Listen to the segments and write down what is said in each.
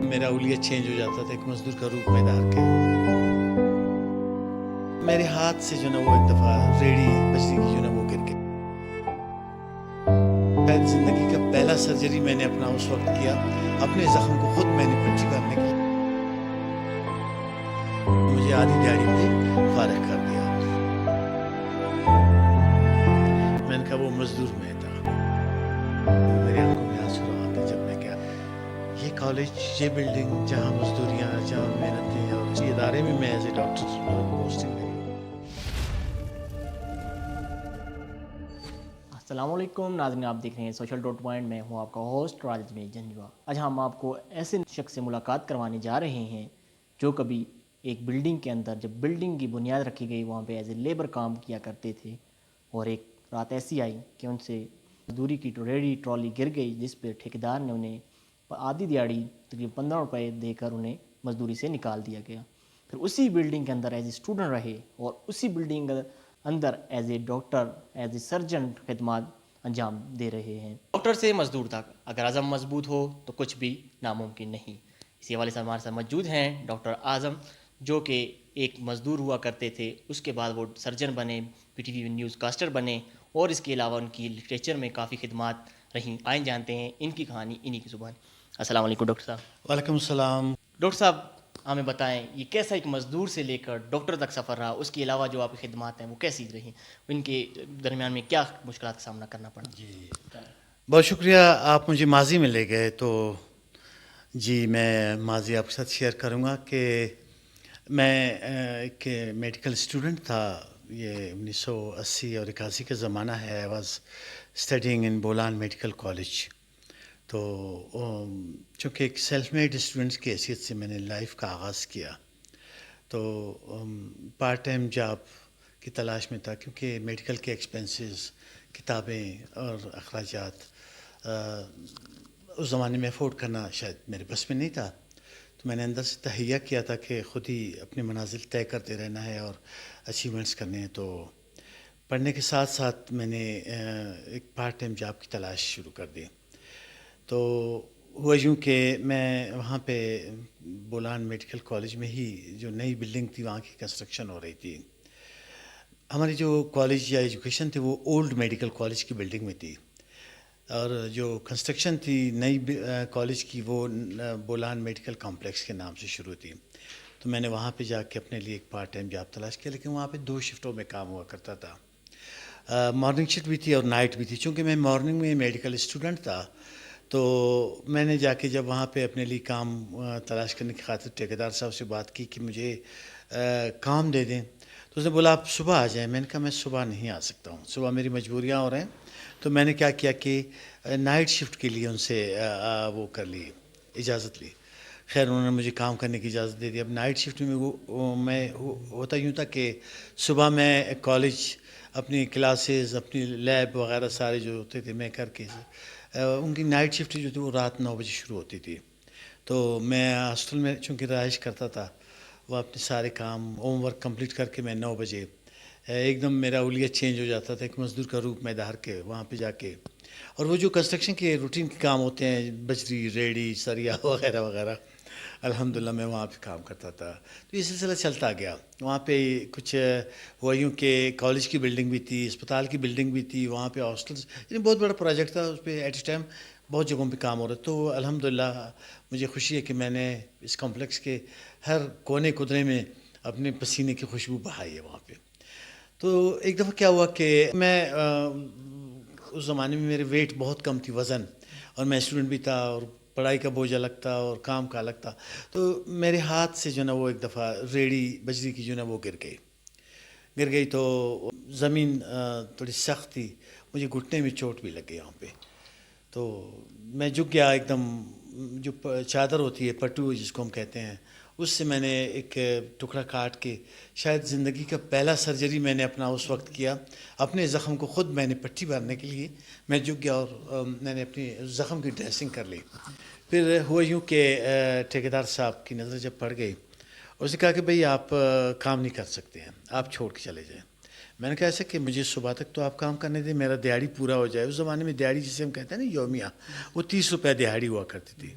मेरा हुलिया चेंज हो जाता था एक मजदूर का रूप में धार के। मेरे हाथ से जो ना वो एक दफ़ा रेडी बजरी की जो ना वो गिर गई। शायद ज़िंदगी का पहला सर्जरी मैंने अपना उस वक्त किया, अपने ज़ख्म को खुद मैंने पट्टी करने के लिए। मुझे आधी दिहाड़ी में फारिग कर दिया। मैंने कहा वो मजदूर में था। मेरी आंखों में आंसू आ गए जब मैं गया। ये कॉलेज, ये बिल्डिंग, जहाँ मजदूरियाँ, जहाँ मेहनतें, और इस इदारे में मैं एज ए डॉक्टर पोस्टिंग में। अस्सलामुअलैकुम नाज़रीन, आप देख रहे हैं सोशल डॉट पॉइंट। मैं हूं आपका होस्ट राज में जंजुआ। आज हम आपको ऐसे शख्स से मुलाकात करवाने जा रहे हैं जो कभी एक बिल्डिंग के अंदर, जब बिल्डिंग की बुनियाद रखी गई, वहां पे एज ए लेबर काम किया करते थे। और एक रात ऐसी आई कि उनसे मजदूरी की रेडी ट्रॉली गिर गई, जिस पर ठेकेदार ने उन्हें आधी दिहाड़ी तकरीबन 15 रुपये देकर उन्हें मजदूरी से निकाल दिया गया। फिर उसी बिल्डिंग के अंदर एज ए स्टूडेंट रहे और उसी बिल्डिंग के अंदर as a doctor, as a surgeon खिदमत अंजाम दे रहे हैं। डॉक्टर से मजदूर तक, अगर आज़म मजबूत हो तो कुछ भी नामुमकिन नहीं। इसी हवाले से हमारे साथ मौजूद हैं डॉक्टर आज़म, जो कि एक मज़दूर हुआ करते थे, उसके बाद वो सर्जन बने, पीटीवी न्यूज़ कास्टर बने, और इसके अलावा उनकी लिटरेचर में काफ़ी खिदमत रहीं। आइन जानते हैं इनकी कहानी इन्हीं की ज़ुबान। अस्सलाम वालेकुम डॉक्टर साहब। वालेकुम सलाम। डॉक्टर साहब, हमें बताएं ये कैसा एक मज़दूर से लेकर डॉक्टर तक सफ़र रहा, उसके अलावा जो आपकी खिदमत हैं वो कैसी रहीं, इनके दरमियान में क्या मुश्किलात का सामना करना पड़ा? जी, बहुत शुक्रिया, आप मुझे माजी में ले गए। तो जी, मैं माजी आपके साथ शेयर करूँगा कि मैं एक मेडिकल स्टूडेंट था। ये 1980 और 81 का ज़माना है। I was studying in Bolan medical college. तो चूँकि एक सेल्फ मेड स्टूडेंट्स की हैसियत से मैंने लाइफ का आगाज़ किया, तो पार्ट टाइम जॉब की तलाश में था, क्योंकि मेडिकल के एक्सपेंसेस, किताबें और अखराजात उस ज़माने में अफोर्ड करना शायद मेरे बस में नहीं था। तो मैंने अंदर से तहैया किया था कि ख़ुद ही अपनी मनाजिल तय करते रहना है और अचीवमेंट्स करने हैं। तो पढ़ने के साथ साथ मैंने एक पार्ट टाइम जॉब की तलाश शुरू कर दी। तो हुआ यूँ कि मैं वहाँ पे बोलान मेडिकल कॉलेज में ही, जो नई बिल्डिंग थी वहाँ की कंस्ट्रक्शन हो रही थी। हमारी जो कॉलेज या एजुकेशन थी वो ओल्ड मेडिकल कॉलेज की बिल्डिंग में थी, और जो कंस्ट्रक्शन थी नई कॉलेज की वो बोलान मेडिकल कॉम्प्लेक्स के नाम से शुरू थी। तो मैंने वहाँ पे जाके अपने लिए एक पार्ट टाइम जॉब तलाश किया, लेकिन वहाँ पे 2 शिफ्टों में काम हुआ करता था। मॉर्निंग शिफ्ट भी थी और नाइट भी थी। चूँकि मैं मॉर्निंग में मेडिकल स्टूडेंट था, तो मैंने जाके जब वहाँ पे अपने लिए काम तलाश करने की खातिर ठेकेदार साहब से बात की कि मुझे काम दे दें। तो उसने बोला आप सुबह आ जाएं। मैंने कहा मैं सुबह नहीं आ सकता हूँ, सुबह मेरी मजबूरियाँ हो रही हैं। तो मैंने क्या किया कि नाइट शिफ्ट के लिए उनसे वो कर ली, इजाज़त ली। खैर उन्होंने मुझे काम करने की इजाज़त दे दी। अब नाइट शिफ्ट में होता यूँ था कि सुबह मैं कॉलेज, अपनी क्लासेस, अपनी लैब वगैरह सारे जो होते थे मैं करके, उनकी नाइट शिफ्ट जो थी वो रात 9 बजे शुरू होती थी। तो मैं हॉस्टल में चूँकि रहाइश करता था, वो अपने सारे काम होमवर्क कंप्लीट करके मैं 9 बजे एकदम मेरा हुलिया चेंज हो जाता था, एक मज़दूर का रूप में धार के वहाँ पे जाके। और वो जो कंस्ट्रक्शन के रूटीन के काम होते हैं, बजरी, रेडी, सरिया वगैरह वगैरह, अल्हम्दुलिल्लाह मैं वहाँ पे काम करता था। तो ये सिलसिला चलता गया। वहाँ पे कुछ हुआ यूँ कि कॉलेज की बिल्डिंग भी थी, अस्पताल की बिल्डिंग भी थी, वहाँ पे हॉस्टल्स, यानी बहुत बड़ा प्रोजेक्ट था। उस पर एट ए टाइम बहुत जगहों पे काम हो रहा था। तो अल्हम्दुलिल्लाह मुझे खुशी है कि मैंने इस कॉम्प्लेक्स के हर कोने कुदरे में अपने पसीने की खुशबू बहाई है वहाँ पे। तो एक दफ़ा क्या हुआ कि मैं उस ज़माने में मेरे वेट बहुत कम थी, वज़न, और मैं स्टूडेंट भी था और पढ़ाई का बोझ अलग था और काम का अलग था। तो मेरे हाथ से जो ना वो एक दफ़ा रेडी बजरी की जो ना वो गिर गई। तो ज़मीन थोड़ी सख्त थी, मुझे घुटने में चोट भी लग गई यहाँ पे। तो मैं झुक गया एकदम। जो चादर होती है, पट्टू जिसको हम कहते हैं, उससे मैंने एक टुकड़ा काट के, शायद ज़िंदगी का पहला सर्जरी मैंने अपना उस वक्त किया, अपने ज़ख्म को ख़ुद मैंने पट्टी भरने के लिए मैं झुक गया और मैंने अपनी ज़ख्म की ड्रेसिंग कर ली। फिर हुआ यूँ कि ठेकेदार साहब की नज़र जब पड़ गई, उसने कहा कि भाई आप काम नहीं कर सकते हैं, आप छोड़ के चले जाएँ। मैंने कहा ऐसे कि मुझे सुबह तक तो आप काम करने दें, मेरा दिहाड़ी पूरा हो जाए। उस ज़माने में दिहाड़ी जिसे हम कहते हैं ना, यौमिया, वो 30 रुपये दिहाड़ी हुआ करती थी।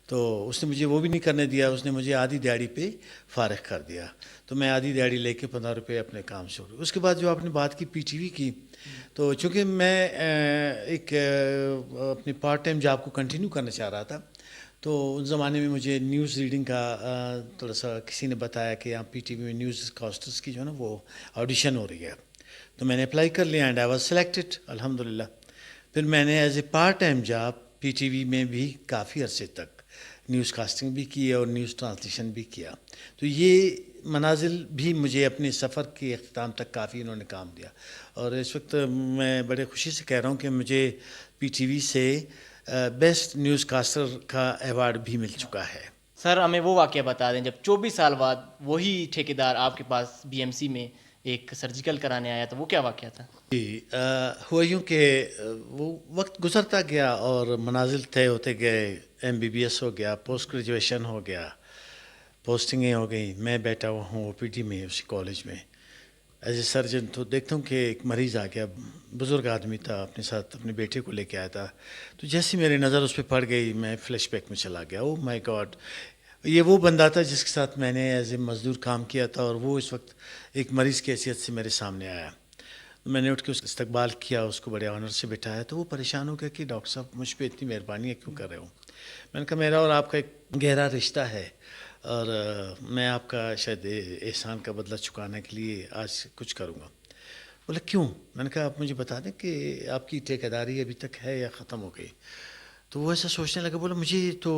تو اس نے مجھے وہ بھی نہیں کرنے دیا، اس نے مجھے آدھی دیہڑی پہ فارغ کر دیا. تو میں آدھی دیہڑی لے کے 15 روپے اپنے کام شروع. اس کے بعد جو آپ نے بات کی پی ٹی وی کی، تو چونکہ میں ایک اپنی پارٹ ٹائم جاب کو کنٹینیو کرنا چاہ رہا تھا، تو اس زمانے میں مجھے نیوز ریڈنگ کا تھوڑا سا کسی نے بتایا کہ یہاں پی ٹی وی میں نیوز کاسٹرس کی جو ہے نا وہ آڈیشن ہو رہی ہے. تو میں نے اپلائی کر لیا اینڈ آئی واز سلیکٹڈ الحمدللہ. پھر میں نے as a part time job P T V میں بھی کافی عرصے تک نیوز کاسٹنگ بھی کی اور نیوز ٹرانسلیشن بھی کیا. تو یہ منازل بھی مجھے اپنے سفر کے اختتام تک کافی انہوں نے کام دیا. اور اس وقت میں بڑے خوشی سے کہہ رہا ہوں کہ مجھے پی ٹی وی سے بیسٹ نیوز کاسٹر کا ایوارڈ بھی مل چکا ہے. سر ہمیں وہ واقعہ بتا دیں جب 24 سال بعد وہی ٹھیکیدار آپ کے پاس بی ایم سی میں ایک سرجیکل کرانے آیا تو وہ کیا واقعہ تھا؟ جی، ہوا یوں کہ وہ وقت گزرتا گیا اور منازل طے ہوتے گئے. ایم بی بی ایس ہو گیا، پوسٹ گریجویشن ہو گیا، پوسٹنگیں ہو گئیں. میں بیٹھا ہوا ہوں او پی ڈی میں اسی کالج میں ایز اے سرجن. تو دیکھتا ہوں کہ ایک مریض آ گیا، بزرگ آدمی تھا، اپنے ساتھ اپنے بیٹے کو لے کے آیا تھا. تو جیسی میری نظر اس پہ پڑ گئی میں فلیش بیک میں چلا گیا. او مائی گاڈ، یہ وہ بندہ تھا جس کے ساتھ میں نے ایز اے مزدور کام کیا تھا، اور وہ اس وقت ایک مریض کی حیثیت سے میرے سامنے آیا. میں نے اٹھ کے اس کا استقبال کیا، اس کو بڑے آنر سے بٹھایا. تو وہ پریشان ہو گیا کہ ڈاکٹر صاحب مجھ پہ اتنی مہربانی ہے کیوں کر رہے ہو. میں نے کہا میرا اور آپ کا ایک گہرا رشتہ ہے، اور میں آپ کا شاید احسان کا بدلہ چکانے کے لیے آج کچھ کروں گا. بولا کیوں؟ میں نے کہا آپ مجھے بتا دیں کہ آپ کی ٹھیکیداری ابھی تک ہے یا ختم ہو گئی. تو وہ ایسا سوچنے لگا. بولا مجھے تو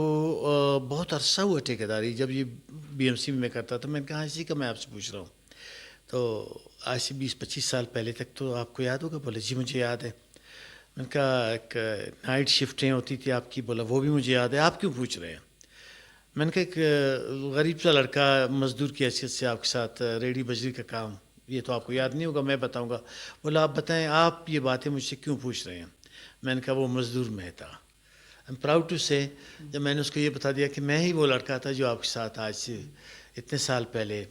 بہت عرصہ ہوا ٹھیکیداری، جب یہ بی ایم سی میں کرتا تھا. میں نے کہا اسی کا میں آپ سے پوچھ رہا ہوں. تو آج سے 20-25 سال پہلے تک تو آپ کو یاد ہوگا. بولے جی مجھے یاد ہے. میں نے کہا ایک نائٹ شفٹیں ہوتی تھی آپ کی. بولا وہ بھی مجھے یاد ہے. آپ کیوں پوچھ رہے ہیں؟ میں نے کہا ایک غریب سا لڑکا مزدور کی حیثیت سے آپ کے ساتھ ریڑھی بجری کا کام، یہ تو آپ کو یاد نہیں ہوگا، میں بتاؤں گا. بولا آپ بتائیں آپ یہ باتیں مجھ سے کیوں پوچھ رہے ہیں؟ میں نے کہا وہ مزدور میں تھا. آئی ایم پراؤڈ ٹو سے جب میں نے اس کو یہ بتا دیا کہ میں ہی وہ لڑکا تھا جو آپ کے ساتھ آج سے اتنے سال پہلے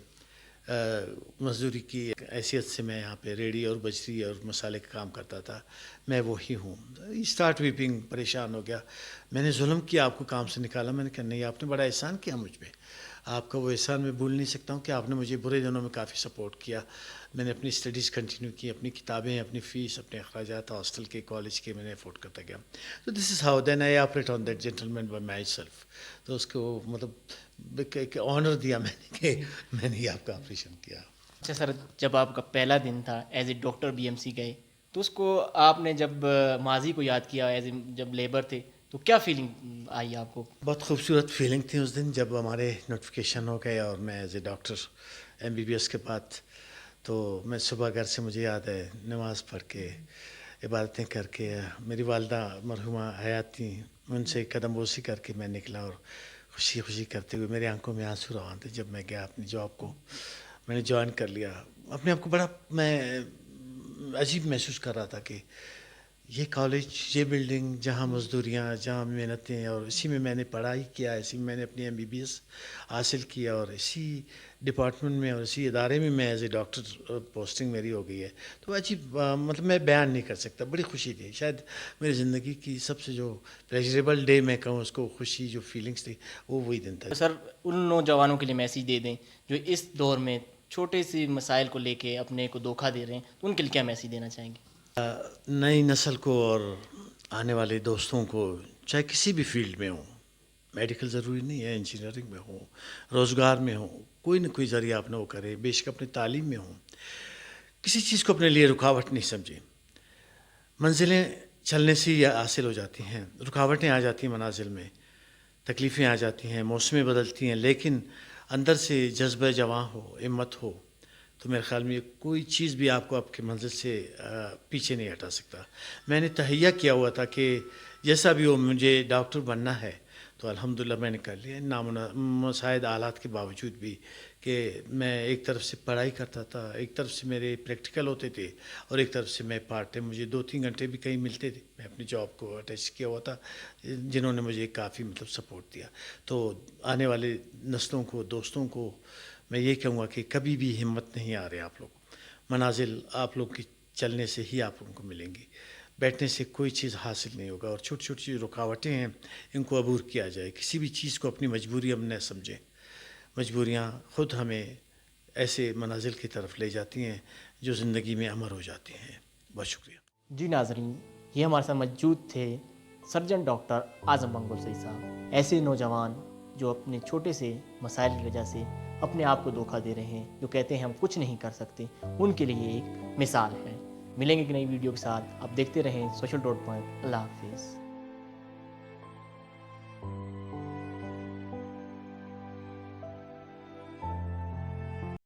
مزدوری کی حیثیت سے میں یہاں پہ ریڑھی اور بجری اور مسالے کا کام کرتا تھا، میں وہی ہوں. اسٹارٹ ویپنگ، پریشان ہو گیا. میں نے ظلم کیا، آپ کو کام سے نکالا. میں نے کہا نہیں، آپ نے بڑا احسان کیا مجھ پہ. آپ کا وہ احسان میں بھول نہیں سکتا ہوں کہ آپ نے مجھے برے دنوں میں کافی سپورٹ کیا. میں نے اپنی اسٹڈیز کنٹینیو کی، اپنی کتابیں، اپنی فیس، اپنے اخراجات ہاسٹل کے، کالج کے میں نے افورڈ کرتا گیا. تو this is how then I operate on that gentleman by myself. تو اس کو مطلب ایک آنر دیا میں نے کہ میں نے یہ آپ کا آپریشن کیا. اچھا سر، جب آپ کا پہلا دن تھا as a doctor B M C گئے تو اس کو آپ نے جب ماضی کو یاد کیا ایز اے جب لیبر تھے تو کیا فیلنگ آئی آپ کو؟ بہت خوبصورت فیلنگ تھی اس دن جب ہمارے نوٹیفیکیشن ہو گئے اور میں as a doctor M B B S کے بعد. تو میں صبح گھر سے مجھے یاد ہے نماز پڑھ کے عبادتیں کر کے، میری والدہ مرحومہ حیات تھیں، ان سے قدم بوسی کر کے میں نکلا، اور خوشی خوشی کرتے ہوئے میری آنکھوں میں آنسو روان تھے جب میں گیا اپنی جاب کو. میں نے جوائن کر لیا. اپنے آپ کو بڑا میں عجیب محسوس کر رہا تھا کہ یہ کالج، یہ بلڈنگ، جہاں مزدوریاں، جہاں محنتیں، اور اسی میں نے پڑھائی کیا، اسی میں میں نے اپنی ایم بی بی ایس حاصل کیا، اور اسی ڈپارٹمنٹ میں اور اسی ادارے میں ایز اے ڈاکٹر پوسٹنگ میری ہو گئی ہے. تو عجیب مطلب میں بیان نہیں کر سکتا. بڑی خوشی تھی، شاید میری زندگی کی سب سے جو پلیجریبل ڈے میں کہوں اس کو، خوشی جو فیلنگس تھی وہ وہی دن تھا. سر ان نوجوانوں کے لیے میسیج دے دیں جو اس دور میں چھوٹے سی مسائل کو لے کے اپنے کو دھوکہ دے رہے ہیں، تو ان کے لیے کیا میسیج دینا چاہیں گے؟ نئی نسل کو اور آنے والے دوستوں کو، چاہے کسی بھی فیلڈ میں ہوں، میڈیکل ضروری نہیں ہے، انجینئرنگ میں ہوں، روزگار میں ہوں، کوئی نہ کوئی ذریعہ اپنا وہ کرے، بے شک اپنی تعلیم میں ہوں، کسی چیز کو اپنے لیے رکاوٹ نہیں سمجھیں. منزلیں چلنے سے ہی حاصل ہو جاتی ہیں، رکاوٹیں آ جاتی ہیں منازل میں، تکلیفیں آ جاتی ہیں، موسمیں بدلتی ہیں، لیکن اندر سے جذبہ جواں ہو، ہمت ہو، تو میرے خیال میں کوئی چیز بھی آپ کو آپ کی منزل سے پیچھے نہیں ہٹا سکتا. میں نے تہیہ کیا ہوا تھا کہ جیسا بھی ہو مجھے ڈاکٹر بننا ہے، تو الحمدللہ میں نے کر لیا نامساعد حالات کے باوجود بھی. کہ میں ایک طرف سے پڑھائی کرتا تھا، ایک طرف سے میرے پریکٹیکل ہوتے تھے، اور ایک طرف سے میں پارٹ ٹائم، مجھے 2-3 گھنٹے بھی کہیں ملتے تھے. میں اپنی جاب کو اٹیچ کیا ہوا تھا، جنہوں نے مجھے کافی مطلب سپورٹ دیا. تو آنے والے نسلوں کو، دوستوں کو میں یہ کہوں گا کہ کبھی بھی ہمت نہیں آ رہے آپ لوگ. منازل آپ لوگ کی چلنے سے ہی آپ ان کو ملیں گی. बैठने से कोई चीज़ हासिल नहीं होगा और छोटी-छोटी जो रुकावटें हैं, इनको अबूर किया जाए। किसी भी चीज़ को अपनी मजबूरी हम न समझें। मजबूरियाँ खुद हमें ऐसे मनाजिल की तरफ ले जाती हैं जो ज़िंदगी में अमर हो जाती हैं। बहुत शुक्रिया। जी नाज़रीन, ये हमारे साथ मौजूद थे सर्जन डॉक्टर आज़म मंगोल सईद साहब। ऐसे नौजवान जो अपने छोटे से मसाइल की वजह से अपने आप को धोखा दे रहे हैं, जो कहते हैं हम कुछ नहीं कर सकते, उनके लिए एक मिसाल है। मिलेंगे एक नई वीडियो के साथ, आप देखते रहें सोशल डॉट पॉइंट। अल्लाह हाफिज़।